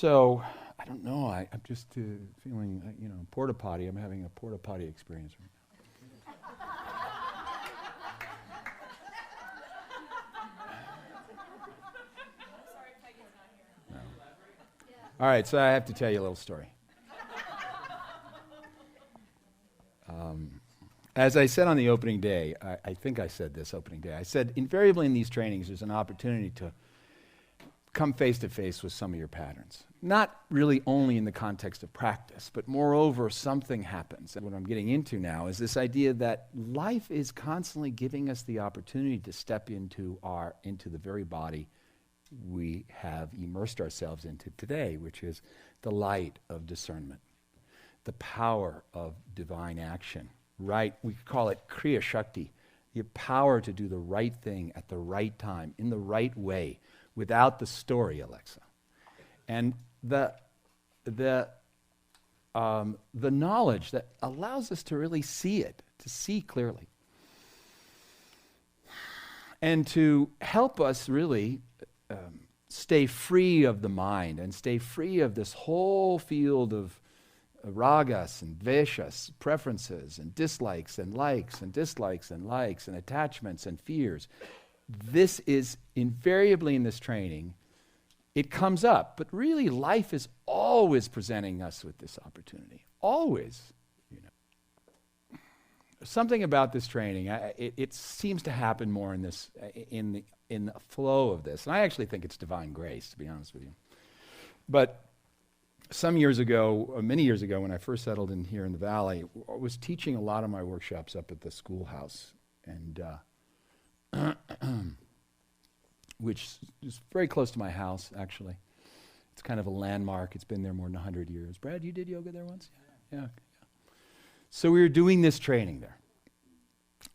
So, I don't know, I'm just feeling, porta potty. I'm having a porta potty experience right now. No. All right, so I have to tell you a little story. As I said on the opening day, I think I said this opening day, I said invariably in these trainings there's an opportunity to come face to face with some of your patterns. Not really only in the context of practice, but moreover, something happens. And what I'm getting into now is this idea that life is constantly giving us the opportunity to step into the very body we have immersed ourselves into today, which is the light of discernment, the power of divine action. Right, we call it Kriya Shakti, the power to do the right thing at the right time, in the right way, without the story, Alexa. And the knowledge that allows us to really see it, to see clearly. And to help us really stay free of the mind and stay free of this whole field of ragas and dveshas, preferences and dislikes and likes and dislikes and likes and attachments and fears. This is invariably in this training, it comes up, but really life is always presenting us with this opportunity. Always, Something about this training, it seems to happen more in this, in the flow of this. And I actually think it's divine grace, to be honest with you. But many years ago, when I first settled in here in the Valley, I was teaching a lot of my workshops up at the schoolhouse, and which is very close to my house, actually. It's kind of a landmark. It's been there more than 100 years. Brad, you did yoga there once? Yeah. So we were doing this training there.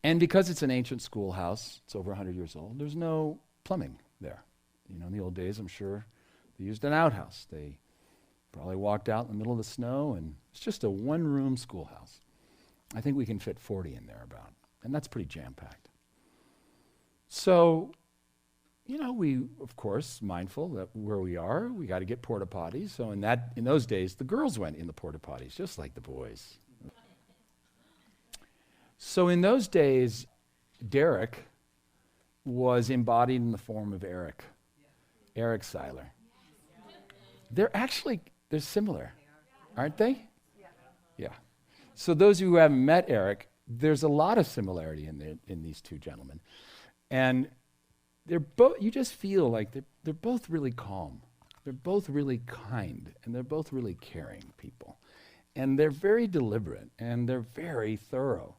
And because it's an ancient schoolhouse, it's over 100 years old, there's no plumbing there. In the old days, I'm sure they used an outhouse. They probably walked out in the middle of the snow, and it's just a one-room schoolhouse. I think we can fit 40 in there about, and that's pretty jam-packed. So, we, of course, mindful that where we are, we got to get porta potties. So in those days, the girls went in the porta potties, just like the boys. So in those days, Derek was embodied in the form of Eric Seiler. They're similar, aren't they? Yeah. So those of you who haven't met Eric, there's a lot of similarity in these two gentlemen. And they're both, you just feel like they're both really calm. They're both really kind, and they're both really caring people. And they're very deliberate, and they're very thorough.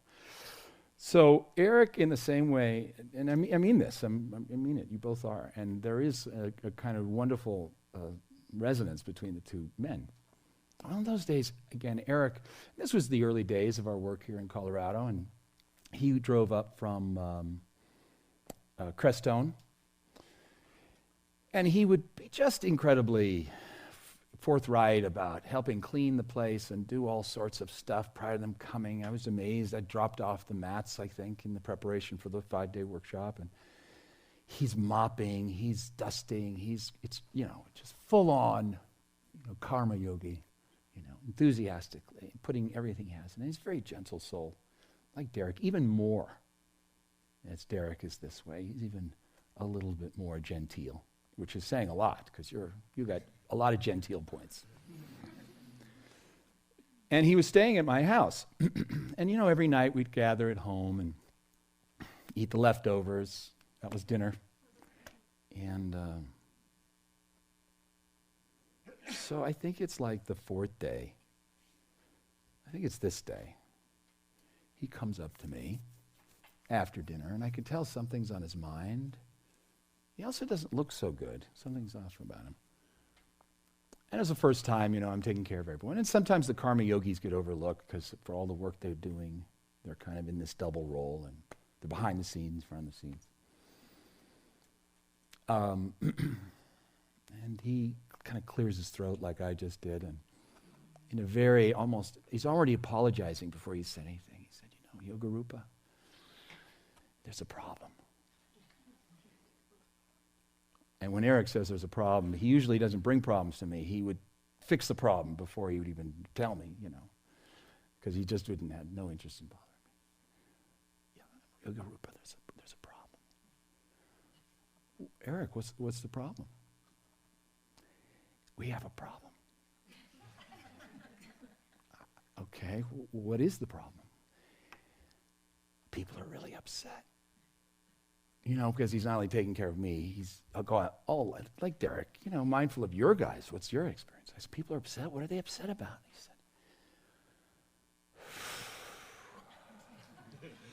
So Eric, in the same way, and I mean this, I mean it, you both are, and there is a kind of wonderful resonance between the two men. Well, in those days, again, Eric, this was the early days of our work here in Colorado, and he drove up from Crestone, and he would be just incredibly forthright about helping clean the place and do all sorts of stuff prior to them coming. I was amazed. I dropped off the mats, I think, in the preparation for the 5-day workshop, and he's mopping, he's dusting, it's just full on, karma yogi, enthusiastically, putting everything he has. And he's a very gentle soul, like Derek, even more. As Derek is this way, he's even a little bit more genteel, which is saying a lot, because you got a lot of genteel points. And he was staying at my house. And every night we'd gather at home and eat the leftovers. That was dinner. And so I think it's like the 4th day. I think it's this day. He comes up to me after dinner, and I could tell something's on his mind. He also doesn't look so good. Something's off about him. And it's the first time, I'm taking care of everyone. And sometimes the karma yogis get overlooked because for all the work they're doing, they're kind of in this double role, and they're behind the scenes, front of the scenes. And he kind of clears his throat like I just did, and in a very he's already apologizing before he said anything. He said, Yoga Rupa, there's a problem. And when Eric says there's a problem, he usually doesn't bring problems to me. He would fix the problem before he would even tell me, because he just didn't have no interest in bothering me. Yeah, Rupa, there's a problem. Eric, what's the problem? We have a problem. Okay, what is the problem? People are really upset. Because he's not only taking care of me, I'll go out, like Derek, mindful of your guys. What's your experience? I said, people are upset. What are they upset about? He said,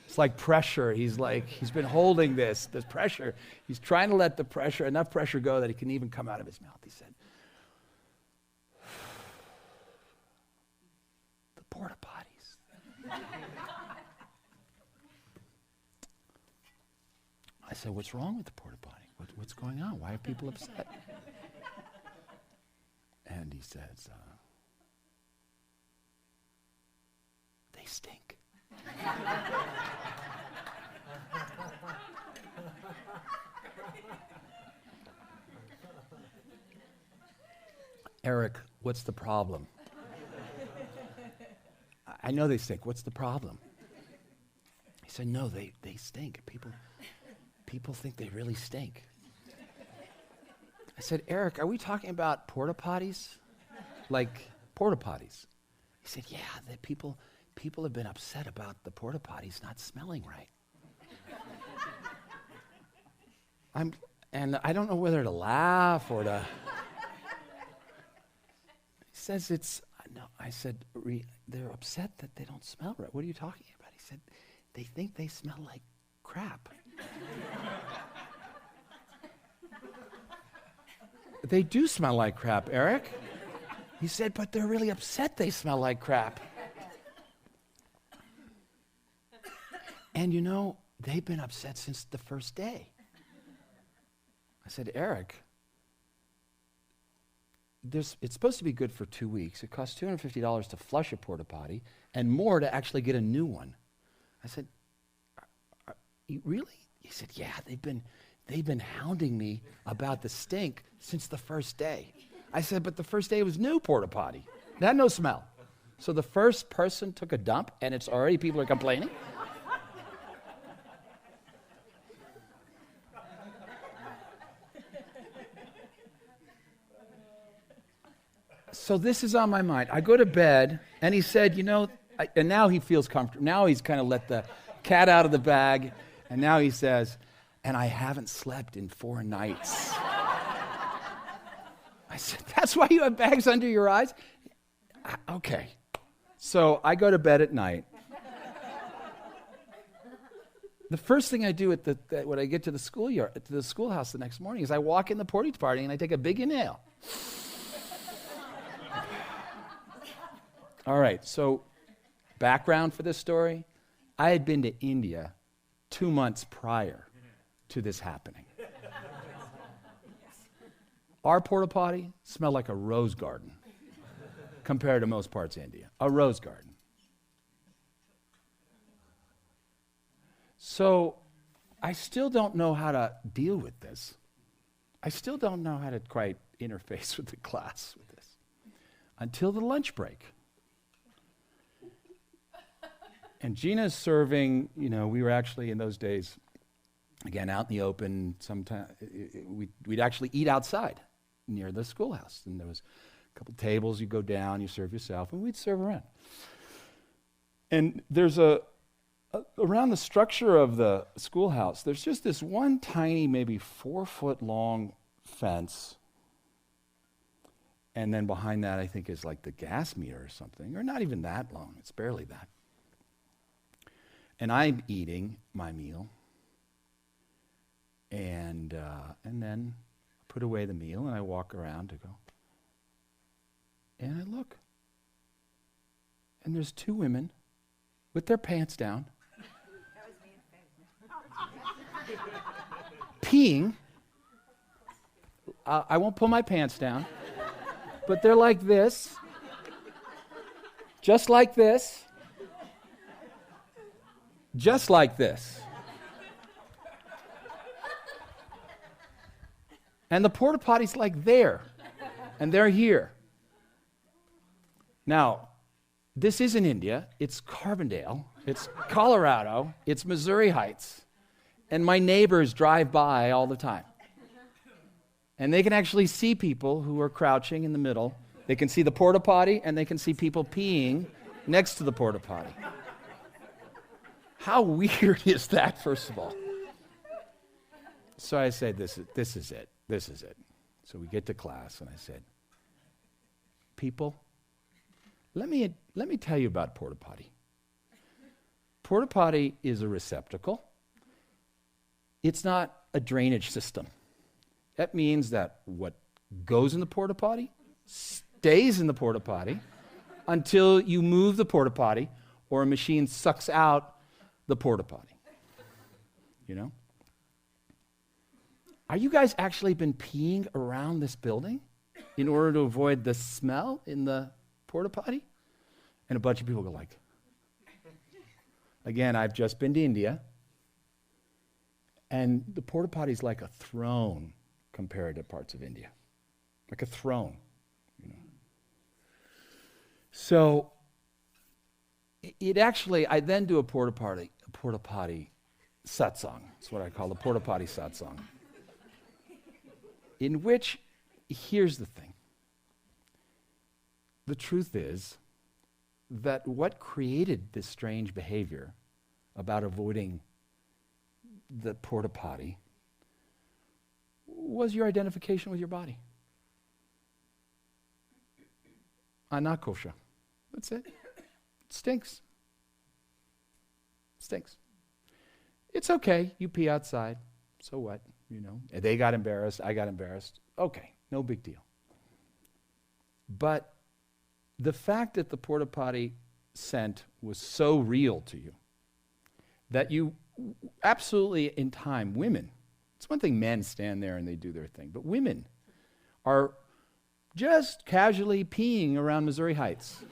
it's like pressure. He's been holding this pressure. He's trying to let enough pressure go that it can even come out of his mouth. He said, the porta potties. I said, what's wrong with the porta potty? What's going on? Why are people upset? And he says, they stink. Eric, what's the problem? I know they stink. What's the problem? He said, no, they stink. People think they really stink. I said, Eric, are we talking about porta potties? Like porta potties? He said, yeah, people have been upset about the porta potties not smelling right. And I don't know whether to laugh or to... He says no, I said, they're upset that they don't smell right. What are you talking about? He said, they think they smell like crap. They do smell like crap, Eric. He said, but they're really upset they smell like crap. And they've been upset since the first day. I said, Eric, it's supposed to be good for 2 weeks. It costs $250 to flush a porta potty and more to actually get a new one. I said, really? He said, yeah, they've been hounding me about the stink since the first day. I said, but the first day was new porta potty. It had no smell. So the first person took a dump and it's already people are complaining? So this is on my mind. I go to bed and he said, and now he feels comfortable. Now he's kind of let the cat out of the bag. And now he says, and I haven't slept in 4 nights. I said, that's why you have bags under your eyes? Okay. So I go to bed at night. The first thing I do when I get to the schoolhouse the next morning is I walk in the portage party and I take a big inhale. All right, so background for this story. I had been to India 2 months prior to this happening. Our porta potty smelled like a rose garden compared to most parts of India. A rose garden. So I still don't know how to deal with this. I still don't know how to quite interface with the class with this until the lunch break. And Gina's serving, we were actually in those days, again, out in the open. Sometimes we'd actually eat outside near the schoolhouse. And there was a couple tables, you go down, you serve yourself, and we'd serve around. And there's around the structure of the schoolhouse, there's just this one tiny, maybe 4-foot long fence. And then behind that, I think, is like the gas meter or something, or not even that long. It's barely that. And I'm eating my meal, and then put away the meal, and I walk around to go. And I look, and there's 2 women with their pants down, peeing. I won't pull my pants down, but they're like this, just like this. Just like this. And the porta potty's like there, and they're here. Now, this isn't India, it's Carbondale, it's Colorado, it's Missouri Heights, and my neighbors drive by all the time. And they can actually see people who are crouching in the middle. They can see the porta potty, and they can see people peeing next to the porta potty. How weird is that, first of all? So I say, this is it. So we get to class, and I said, people, let me tell you about porta potty. Porta potty is a receptacle. It's not a drainage system. That means that what goes in the porta potty stays in the porta potty until you move the porta potty or a machine sucks out the porta potty. You know? Are you guys actually been peeing around this building in order to avoid the smell in the porta potty? And a bunch of people go like, again, I've just been to India, and the porta potty is like a throne compared to parts of India. Like a throne. You know? So it actually, I then do a porta potty satsang. That's what I call the porta potty satsang. In which, here's the thing. The truth is that what created this strange behavior about avoiding the porta potty was your identification with your body. I'm not kosher. That's it. It stinks. It stinks. It's okay. You pee outside. So what? You know, they got embarrassed. I got embarrassed. Okay, no big deal. But the fact that the porta potty scent was so real to you that you absolutely, in time, women, it's one thing men stand there and they do their thing, but women are just casually peeing around Missouri Heights.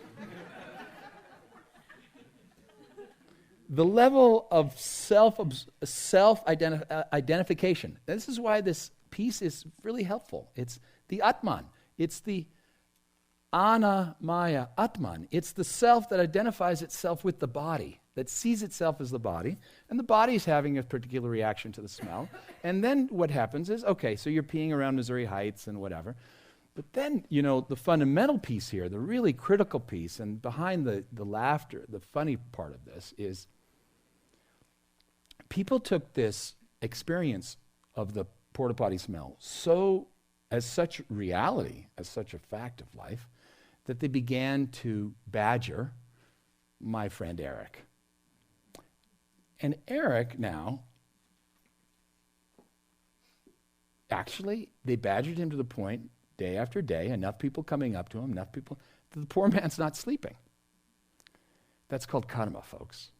The level of self-identification. This is why this piece is really helpful. It's the Atman. It's the Ana Maya Atman. It's the self that identifies itself with the body, that sees itself as the body, and the body is having a particular reaction to the smell. And then what happens is, okay, so you're peeing around Missouri Heights and whatever. But then, you know, the fundamental piece here, the really critical piece, and behind the laughter, the funny part of this is people took this experience of the porta potty smell as such reality, as such a fact of life, that they began to badger my friend Eric. And Eric now, actually, they badgered him to the point, day after day, enough people coming up to him, that the poor man's not sleeping. That's called karma, folks.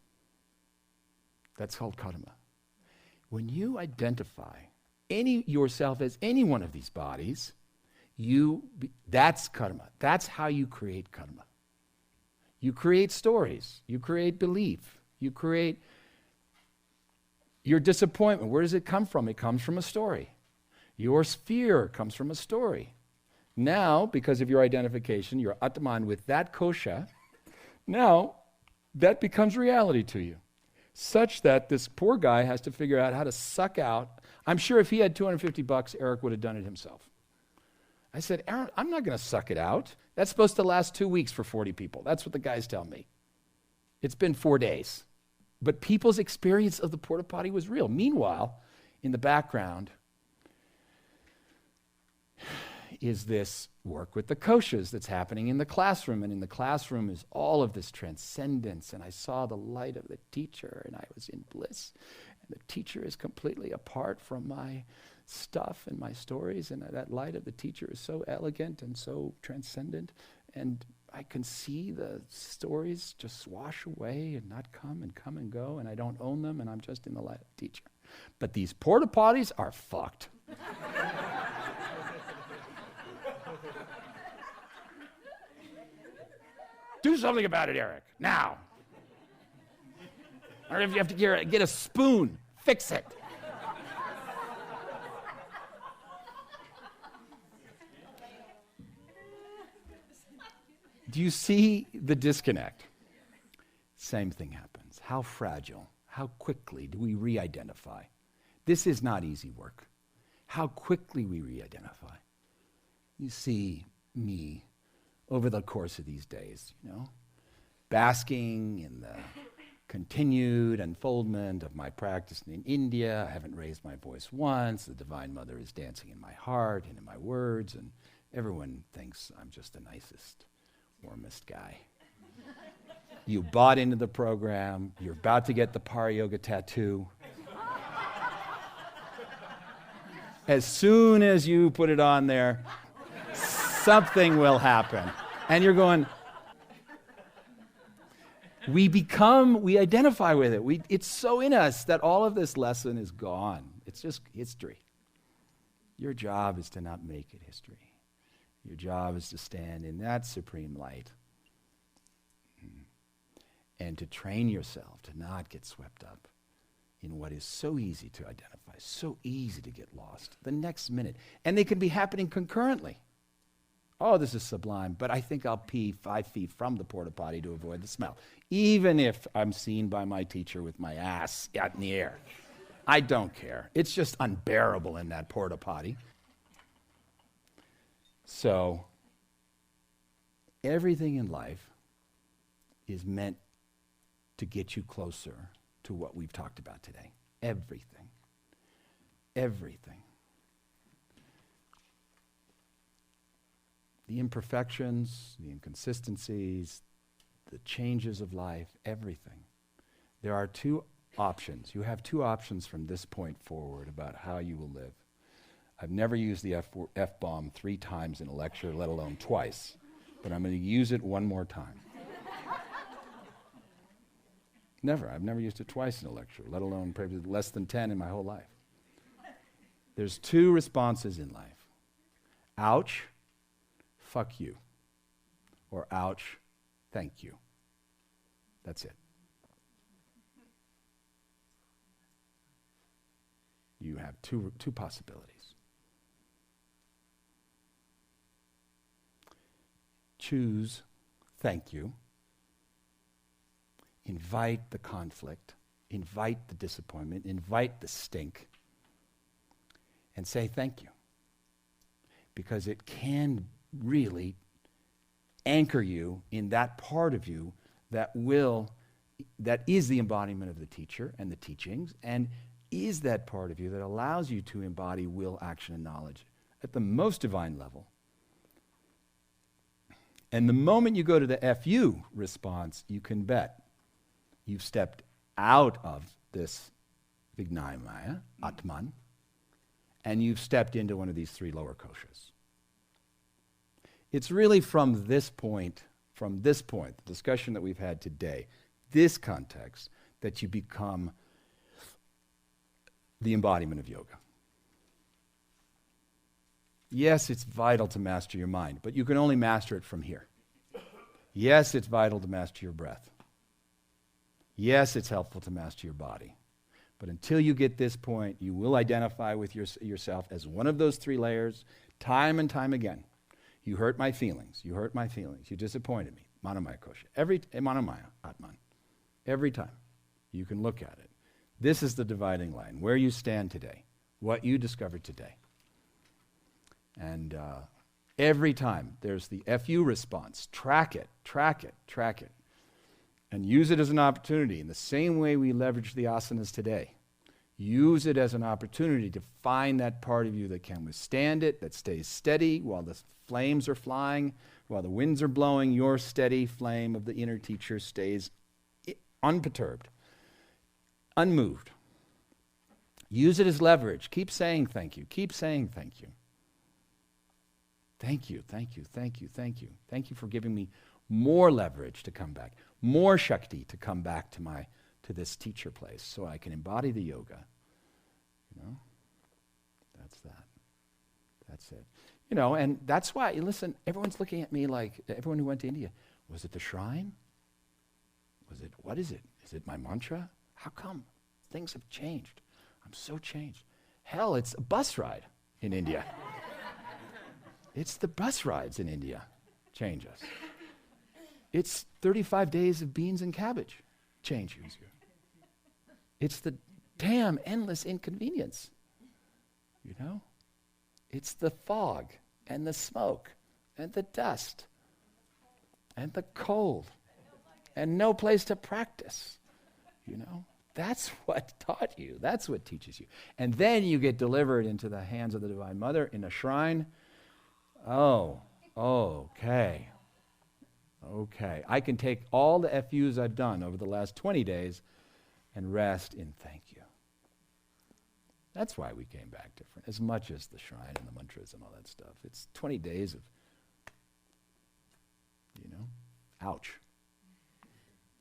That's called karma. When you identify yourself as any one of these bodies, that's karma. That's how you create karma. You create stories. You create belief. You create your disappointment. Where does it come from? It comes from a story. Your fear comes from a story. Now, because of your identification, your Atman with that kosha, now that becomes reality to you. Such that this poor guy has to figure out how to suck out. I'm sure if he had $250, Eric would have done it himself. I said, Aaron, I'm not going to suck it out. That's supposed to last 2 weeks for 40 people. That's what the guys tell me. It's been 4 days. But people's experience of the porta potty was real. Meanwhile, in the background is this work with the koshas that's happening in the classroom. And in the classroom is all of this transcendence. And I saw the light of the teacher, and I was in bliss. And the teacher is completely apart from my stuff and my stories. And that light of the teacher is so elegant and so transcendent. And I can see the stories just wash away and not come and go. And I don't own them, and I'm just in the light of the teacher. But these porta potties are fucked. Do something about it, Eric, now. Or if you have to get a spoon, fix it. Do you see the disconnect? Same thing happens. How fragile, how quickly do we re-identify? This is not easy work. How quickly we re-identify. You see me over the course of these days, basking in the continued unfoldment of my practice in India. I haven't raised my voice once. The Divine Mother is dancing in my heart and in my words, and everyone thinks I'm just the nicest, warmest guy. You bought into the program. You're about to get the Para Yoga tattoo. As soon as you put it on there, something will happen. And you're going, we identify with it. It's so in us that all of this lesson is gone. It's just history. Your job is to not make it history. Your job is to stand in that supreme light and to train yourself to not get swept up in what is so easy to identify, so easy to get lost the next minute. And they can be happening concurrently. Oh, this is sublime, but I think I'll pee 5 feet from the porta potty to avoid the smell, even if I'm seen by my teacher with my ass out in the air. I don't care. It's just unbearable in that porta potty. So, everything in life is meant to get you closer to what we've talked about today. Everything. Everything. The imperfections, the inconsistencies, the changes of life, everything. There are 2 options. You have 2 options from this point forward about how you will live. I've never used the F-bomb 3 times in a lecture, let alone twice, but I'm going to use it one more time. I've never used it twice in a lecture, let alone probably less than 10 in my whole life. There's 2 responses in life. Ouch, fuck you. Or ouch, thank you. That's it. You have two possibilities. Choose thank you. Invite the conflict, invite the disappointment, invite the stink, and say thank you. Because it can really anchor you in that part of you that is the embodiment of the teacher and the teachings, and is that part of you that allows you to embody will, action, and knowledge at the most divine level. And the moment you go to the FU response, you can bet you've stepped out of this Vijnana, Atman, and you've stepped into one of these 3 lower koshas. It's really from this point, the discussion that we've had today, this context, that you become the embodiment of yoga. Yes, it's vital to master your mind, but you can only master it from here. Yes, it's vital to master your breath. Yes, it's helpful to master your body. But until you get this point, you will identify with yourself as one of those 3 layers, time and time again. You hurt my feelings. You hurt my feelings. You disappointed me. Manomaya kosha. Manomaya, Atman. Every time. You can look at it. This is the dividing line, where you stand today, what you discovered today. And every time there's the FU response, track it. And use it as an opportunity in the same way we leverage the asanas today. Use it as an opportunity to find that part of you that can withstand it, that stays steady while the flames are flying, while the winds are blowing. Your steady flame of the inner teacher stays unperturbed, unmoved. Use it as leverage. Keep saying thank you. Keep saying thank you. Thank you, thank you, thank you, thank you. Thank you for giving me more leverage to come back, more Shakti to come back to this teacher place so I can embody the yoga. That's that. That's it. And that's why, listen, everyone's looking at me like, everyone who went to India, was it the shrine? What is it? Is it my mantra? How come? Things have changed. I'm so changed. Hell, it's a bus ride in India. It's the bus rides in India change us. It's 35 days of beans and cabbage changes you. It's the damn endless inconvenience, you know? It's the fog and the smoke and the dust and the cold and no place to practice, you know? That's what taught you. That's what teaches you. And then you get delivered into the hands of the Divine Mother in a shrine. Oh, okay. Okay. I can take all the FUs I've done over the last 20 days and rest in thank you. That's why we came back different, as much as the shrine and the mantras and all that stuff. It's 20 days of, ouch.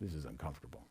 This is uncomfortable,